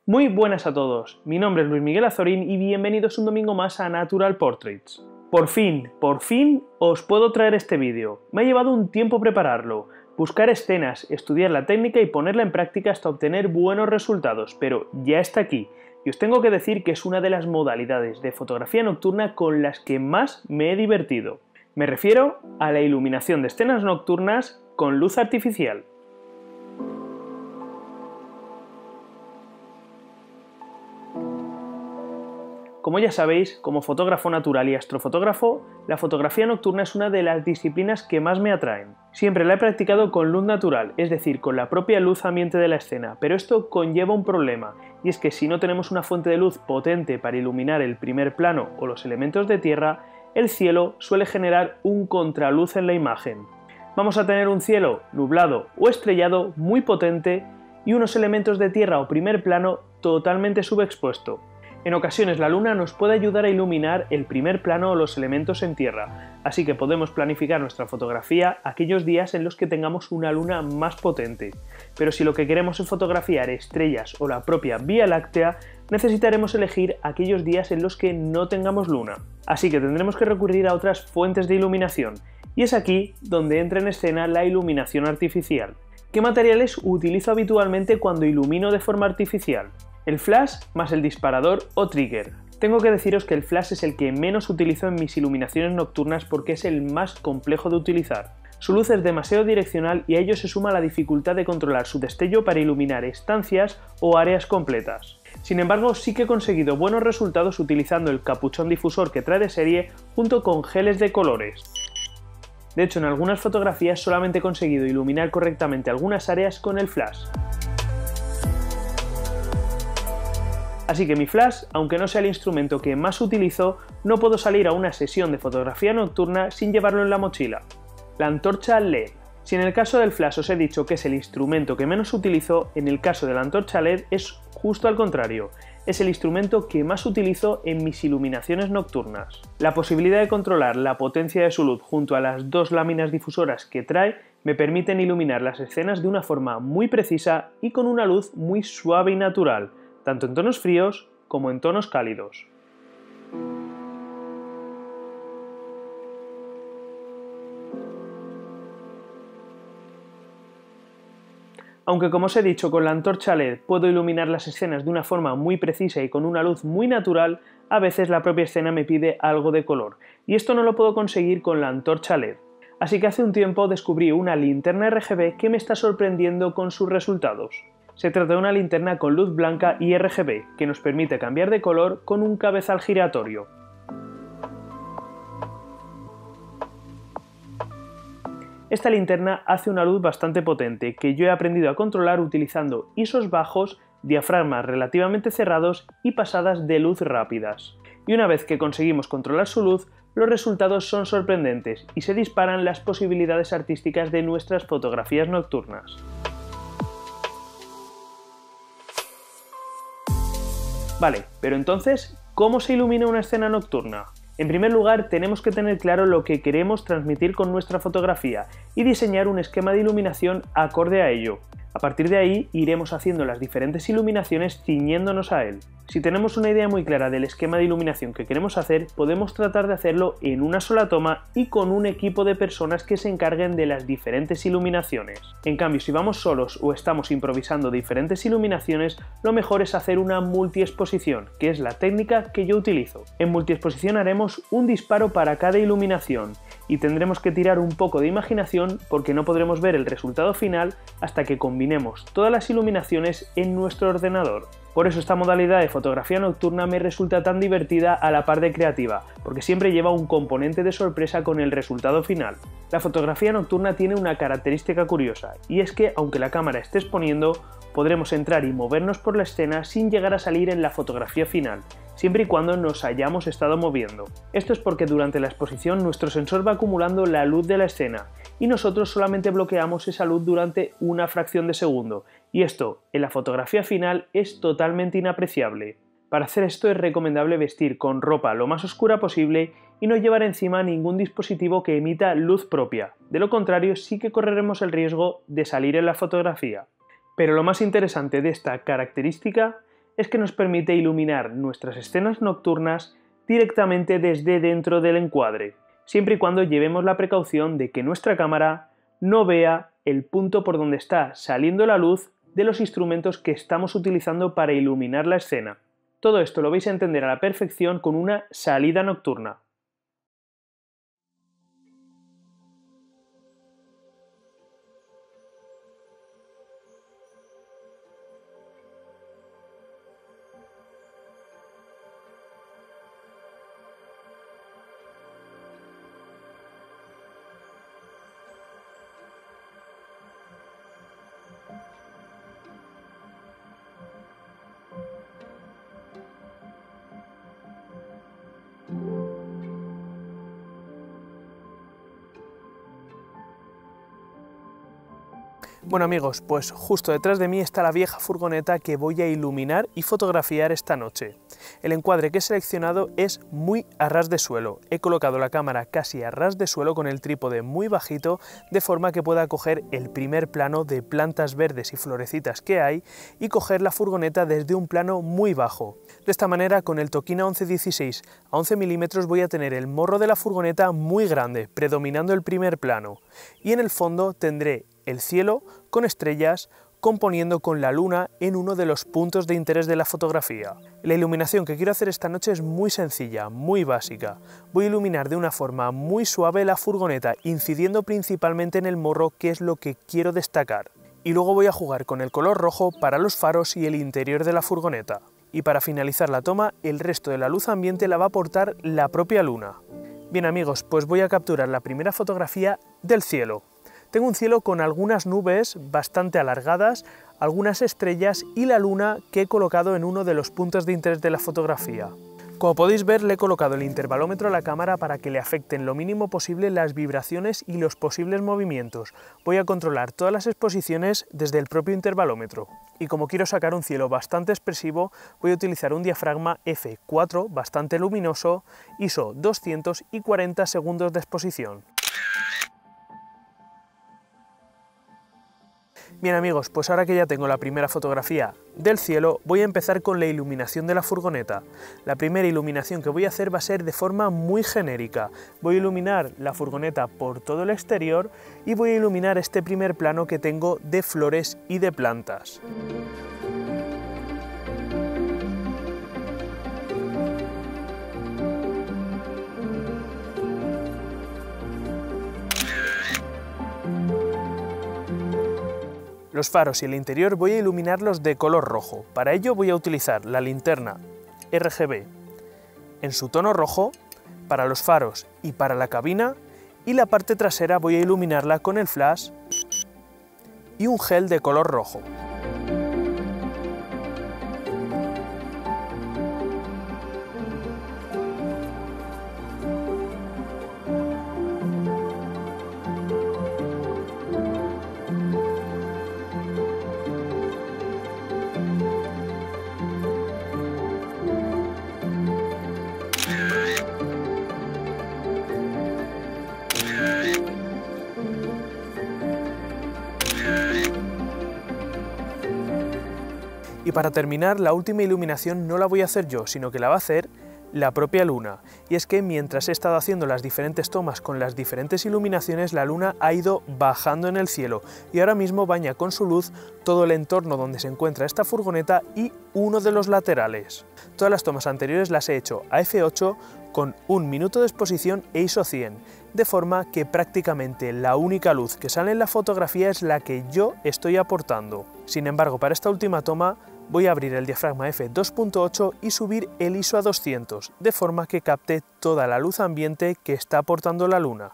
Muy buenas a todos, mi nombre es Luis Miguel Azorín y bienvenidos un domingo más a Natural Portraits. Por fin os puedo traer este vídeo. Me ha llevado un tiempo prepararlo, buscar escenas, estudiar la técnica y ponerla en práctica hasta obtener buenos resultados, pero ya está aquí. Y os tengo que decir que es una de las modalidades de fotografía nocturna con las que más me he divertido. Me refiero a la iluminación de escenas nocturnas con luz artificial. Como ya sabéis, como fotógrafo natural y astrofotógrafo, la fotografía nocturna es una de las disciplinas que más me atraen. Siempre la he practicado con luz natural, es decir, con la propia luz ambiente de la escena, pero esto conlleva un problema, y es que si no tenemos una fuente de luz potente para iluminar el primer plano o los elementos de tierra, el cielo suele generar un contraluz en la imagen. Vamos a tener un cielo nublado o estrellado muy potente y unos elementos de tierra o primer plano totalmente subexpuesto. En ocasiones la luna nos puede ayudar a iluminar el primer plano o los elementos en tierra, así que podemos planificar nuestra fotografía aquellos días en los que tengamos una luna más potente. Pero si lo que queremos es fotografiar estrellas o la propia Vía Láctea, necesitaremos elegir aquellos días en los que no tengamos luna. Así que tendremos que recurrir a otras fuentes de iluminación, y es aquí donde entra en escena la iluminación artificial. ¿Qué materiales utilizo habitualmente cuando ilumino de forma artificial? El flash más el disparador o trigger. Tengo que deciros que el flash es el que menos utilizo en mis iluminaciones nocturnas porque es el más complejo de utilizar. Su luz es demasiado direccional y a ello se suma la dificultad de controlar su destello para iluminar estancias o áreas completas. Sin embargo, sí que he conseguido buenos resultados utilizando el capuchón difusor que trae de serie junto con geles de colores. De hecho, en algunas fotografías solamente he conseguido iluminar correctamente algunas áreas con el flash. Así que mi flash, aunque no sea el instrumento que más utilizo, no puedo salir a una sesión de fotografía nocturna sin llevarlo en la mochila. La antorcha LED. Si en el caso del flash os he dicho que es el instrumento que menos utilizo, en el caso de la antorcha LED es justo al contrario. Es el instrumento que más utilizo en mis iluminaciones nocturnas. La posibilidad de controlar la potencia de su luz junto a las dos láminas difusoras que trae me permiten iluminar las escenas de una forma muy precisa y con una luz muy suave y natural, tanto en tonos fríos como en tonos cálidos. Aunque como os he dicho, con la antorcha LED puedo iluminar las escenas de una forma muy precisa y con una luz muy natural, a veces la propia escena me pide algo de color, y esto no lo puedo conseguir con la antorcha LED. Así que hace un tiempo descubrí una linterna RGB que me está sorprendiendo con sus resultados. Se trata de una linterna con luz blanca y RGB, que nos permite cambiar de color con un cabezal giratorio. Esta linterna hace una luz bastante potente, que yo he aprendido a controlar utilizando ISOs bajos, diafragmas relativamente cerrados y pasadas de luz rápidas. Y una vez que conseguimos controlar su luz, los resultados son sorprendentes y se disparan las posibilidades artísticas de nuestras fotografías nocturnas. Vale, pero entonces, ¿cómo se ilumina una escena nocturna? En primer lugar, tenemos que tener claro lo que queremos transmitir con nuestra fotografía y diseñar un esquema de iluminación acorde a ello. A partir de ahí, iremos haciendo las diferentes iluminaciones ciñéndonos a él. Si tenemos una idea muy clara del esquema de iluminación que queremos hacer, podemos tratar de hacerlo en una sola toma y con un equipo de personas que se encarguen de las diferentes iluminaciones. En cambio, si vamos solos o estamos improvisando diferentes iluminaciones, lo mejor es hacer una multiexposición, que es la técnica que yo utilizo. En multiexposición haremos un disparo para cada iluminación y tendremos que tirar un poco de imaginación porque no podremos ver el resultado final hasta que combinemos todas las iluminaciones en nuestro ordenador. Por eso esta modalidad de fotografía nocturna me resulta tan divertida a la par de creativa, porque siempre lleva un componente de sorpresa con el resultado final. La fotografía nocturna tiene una característica curiosa, y es que aunque la cámara esté exponiendo, podremos entrar y movernos por la escena sin llegar a salir en la fotografía final, siempre y cuando nos hayamos estado moviendo. Esto es porque durante la exposición nuestro sensor va acumulando la luz de la escena y nosotros solamente bloqueamos esa luz durante una fracción de segundo, y esto en la fotografía final es totalmente inapreciable. Para hacer esto es recomendable vestir con ropa lo más oscura posible y no llevar encima ningún dispositivo que emita luz propia, de lo contrario sí que correremos el riesgo de salir en la fotografía. Pero lo más interesante de esta característica es que nos permite iluminar nuestras escenas nocturnas directamente desde dentro del encuadre, siempre y cuando llevemos la precaución de que nuestra cámara no vea el punto por donde está saliendo la luz de los instrumentos que estamos utilizando para iluminar la escena. Todo esto lo vais a entender a la perfección con una salida nocturna. Bueno amigos, pues justo detrás de mí está la vieja furgoneta que voy a iluminar y fotografiar esta noche. El encuadre que he seleccionado es muy a ras de suelo. He colocado la cámara casi a ras de suelo con el trípode muy bajito, de forma que pueda coger el primer plano de plantas verdes y florecitas que hay y coger la furgoneta desde un plano muy bajo. De esta manera, con el Tokina 11-16 a 11 mm voy a tener el morro de la furgoneta muy grande, predominando el primer plano, y en el fondo tendré el cielo con estrellas componiendo con la luna en uno de los puntos de interés de la fotografía. La iluminación que quiero hacer esta noche es muy sencilla, muy básica. Voy a iluminar de una forma muy suave la furgoneta, incidiendo principalmente en el morro, que es lo que quiero destacar. Y luego voy a jugar con el color rojo para los faros y el interior de la furgoneta. Y para finalizar la toma, el resto de la luz ambiente la va a aportar la propia luna. Bien amigos, pues voy a capturar la primera fotografía del cielo. Tengo un cielo con algunas nubes bastante alargadas, algunas estrellas y la luna que he colocado en uno de los puntos de interés de la fotografía. Como podéis ver, le he colocado el intervalómetro a la cámara para que le afecten lo mínimo posible las vibraciones y los posibles movimientos. Voy a controlar todas las exposiciones desde el propio intervalómetro. Y como quiero sacar un cielo bastante expresivo, voy a utilizar un diafragma f4 bastante luminoso, ISO 200 y 40 segundos de exposición. Bien amigos, pues ahora que ya tengo la primera fotografía del cielo, voy a empezar con la iluminación de la furgoneta. La primera iluminación que voy a hacer va a ser de forma muy genérica. Voy a iluminar la furgoneta por todo el exterior y voy a iluminar este primer plano que tengo de flores y de plantas. Los faros y el interior voy a iluminarlos de color rojo. Para ello voy a utilizar la linterna RGB en su tono rojo para los faros y para la cabina, y la parte trasera voy a iluminarla con el flash y un gel de color rojo. Y para terminar, la última iluminación no la voy a hacer yo, sino que la va a hacer la propia luna. Y es que mientras he estado haciendo las diferentes tomas con las diferentes iluminaciones, la luna ha ido bajando en el cielo y ahora mismo baña con su luz todo el entorno donde se encuentra esta furgoneta y uno de los laterales. Todas las tomas anteriores las he hecho a f8 con 1 minuto de exposición e ISO 100, de forma que prácticamente la única luz que sale en la fotografía es la que yo estoy aportando. Sin embargo, para esta última toma voy a abrir el diafragma f2.8 y subir el ISO a 200, de forma que capte toda la luz ambiente que está aportando la luna.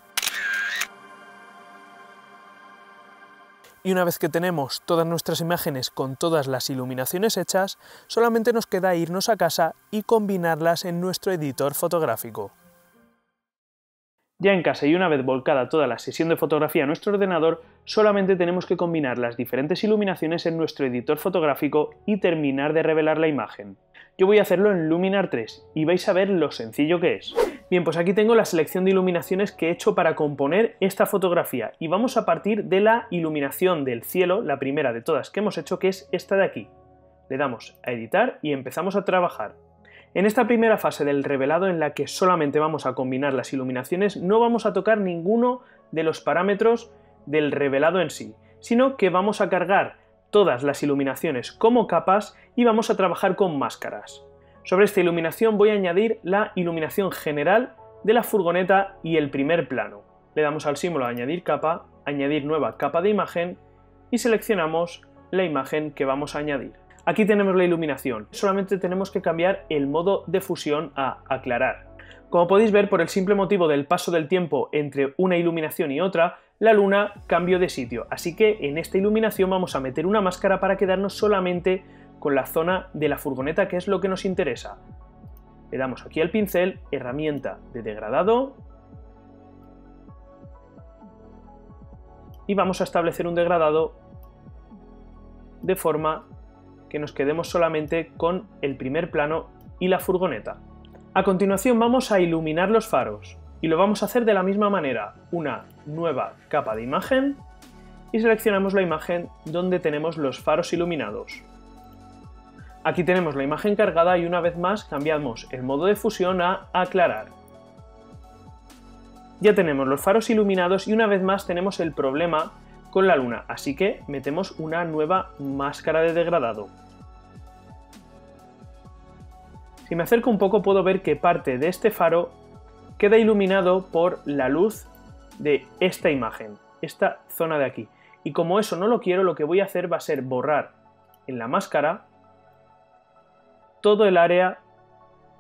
Y una vez que tenemos todas nuestras imágenes con todas las iluminaciones hechas, solamente nos queda irnos a casa y combinarlas en nuestro editor fotográfico. Ya en casa y una vez volcada toda la sesión de fotografía a nuestro ordenador, solamente tenemos que combinar las diferentes iluminaciones en nuestro editor fotográfico y terminar de revelar la imagen. Yo voy a hacerlo en Luminar 3 y vais a ver lo sencillo que es. Bien, pues aquí tengo la selección de iluminaciones que he hecho para componer esta fotografía y vamos a partir de la iluminación del cielo, la primera de todas que hemos hecho, que es esta de aquí. Le damos a editar y empezamos a trabajar. En esta primera fase del revelado, en la que solamente vamos a combinar las iluminaciones, no vamos a tocar ninguno de los parámetros del revelado en sí, sino que vamos a cargar todas las iluminaciones como capas y vamos a trabajar con máscaras. Sobre esta iluminación voy a añadir la iluminación general de la furgoneta y el primer plano. Le damos al símbolo añadir capa, añadir nueva capa de imagen y seleccionamos la imagen que vamos a añadir. Aquí tenemos la iluminación, solamente tenemos que cambiar el modo de fusión a aclarar. Como podéis ver, por el simple motivo del paso del tiempo entre una iluminación y otra, la luna cambió de sitio, así que en esta iluminación vamos a meter una máscara para quedarnos solamente con la zona de la furgoneta, que es lo que nos interesa. Le damos aquí al pincel, herramienta de degradado, y vamos a establecer un degradado de forma que nos quedemos solamente con el primer plano y la furgoneta. A continuación vamos a iluminar los faros y lo vamos a hacer de la misma manera, una nueva capa de imagen y seleccionamos la imagen donde tenemos los faros iluminados. Aquí tenemos la imagen cargada y una vez más cambiamos el modo de fusión a aclarar. Ya tenemos los faros iluminados y una vez más tenemos el problema con la luna, así que metemos una nueva máscara de degradado. Si me acerco un poco puedo ver que parte de este faro queda iluminado por la luz de esta imagen, esta zona de aquí. Y como eso no lo quiero, lo que voy a hacer va a ser borrar en la máscara todo el área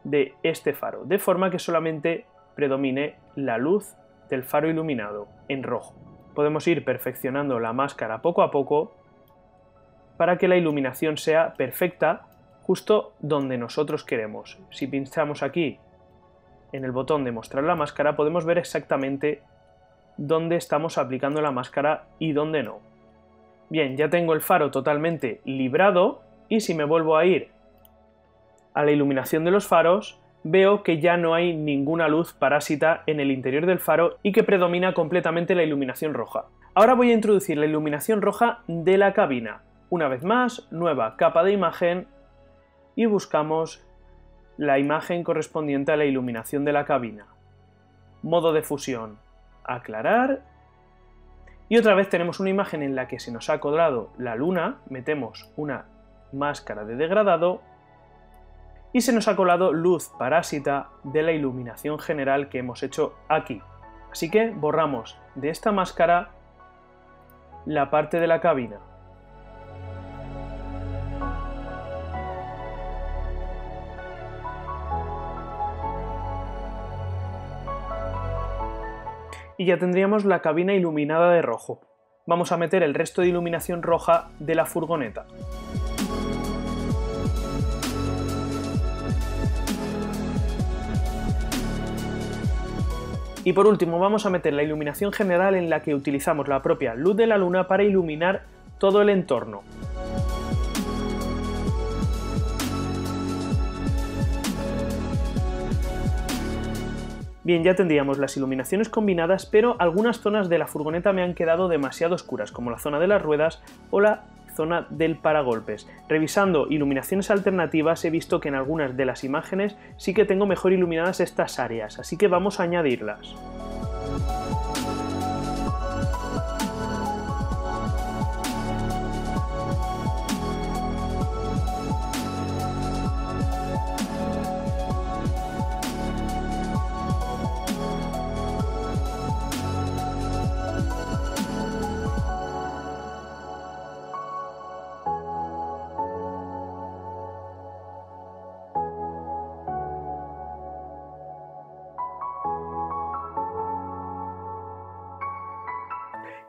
de este faro, de forma que solamente predomine la luz del faro iluminado en rojo. Podemos ir perfeccionando la máscara poco a poco para que la iluminación sea perfecta justo donde nosotros queremos. Si pinchamos aquí en el botón de mostrar la máscara podemos ver exactamente dónde estamos aplicando la máscara y dónde no. Bien, ya tengo el faro totalmente librado y si me vuelvo a ir a la iluminación de los faros veo que ya no hay ninguna luz parásita en el interior del faro y que predomina completamente la iluminación roja. Ahora voy a introducir la iluminación roja de la cabina. Una vez más, nueva capa de imagen y buscamos la imagen correspondiente a la iluminación de la cabina. Modo de fusión, aclarar. Y otra vez tenemos una imagen en la que se nos ha colado la luna, metemos una máscara de degradado y se nos ha colado luz parásita de la iluminación general que hemos hecho aquí. Así que borramos de esta máscara la parte de la cabina. Y ya tendríamos la cabina iluminada de rojo. Vamos a meter el resto de iluminación roja de la furgoneta. Y por último vamos a meter la iluminación general en la que utilizamos la propia luz de la luna para iluminar todo el entorno. Bien, ya tendríamos las iluminaciones combinadas, pero algunas zonas de la furgoneta me han quedado demasiado oscuras, como la zona de las ruedas o la zona del paragolpes. Revisando iluminaciones alternativas he visto que en algunas de las imágenes sí que tengo mejor iluminadas estas áreas, así que vamos a añadirlas.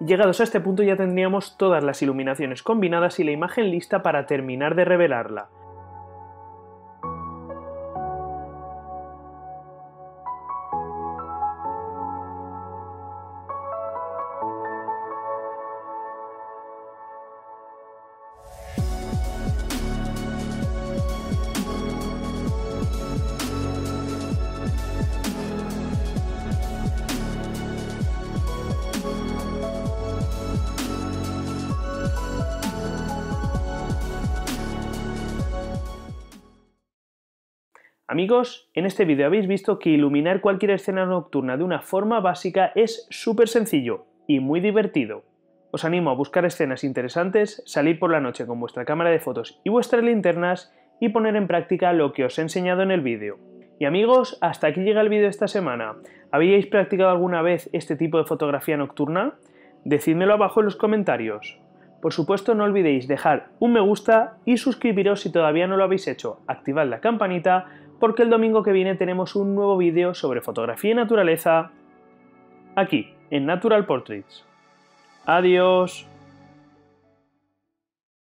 Llegados a este punto ya tendríamos todas las iluminaciones combinadas y la imagen lista para terminar de revelarla. Amigos, en este vídeo habéis visto que iluminar cualquier escena nocturna de una forma básica es súper sencillo y muy divertido. Os animo a buscar escenas interesantes, salir por la noche con vuestra cámara de fotos y vuestras linternas y poner en práctica lo que os he enseñado en el vídeo. Y amigos, hasta aquí llega el vídeo de esta semana. ¿Habíais practicado alguna vez este tipo de fotografía nocturna? Decídmelo abajo en los comentarios. Por supuesto, no olvidéis dejar un me gusta y suscribiros si todavía no lo habéis hecho. Activad la campanita porque el domingo que viene tenemos un nuevo vídeo sobre fotografía y naturaleza aquí, en Natural Portraits. Adiós.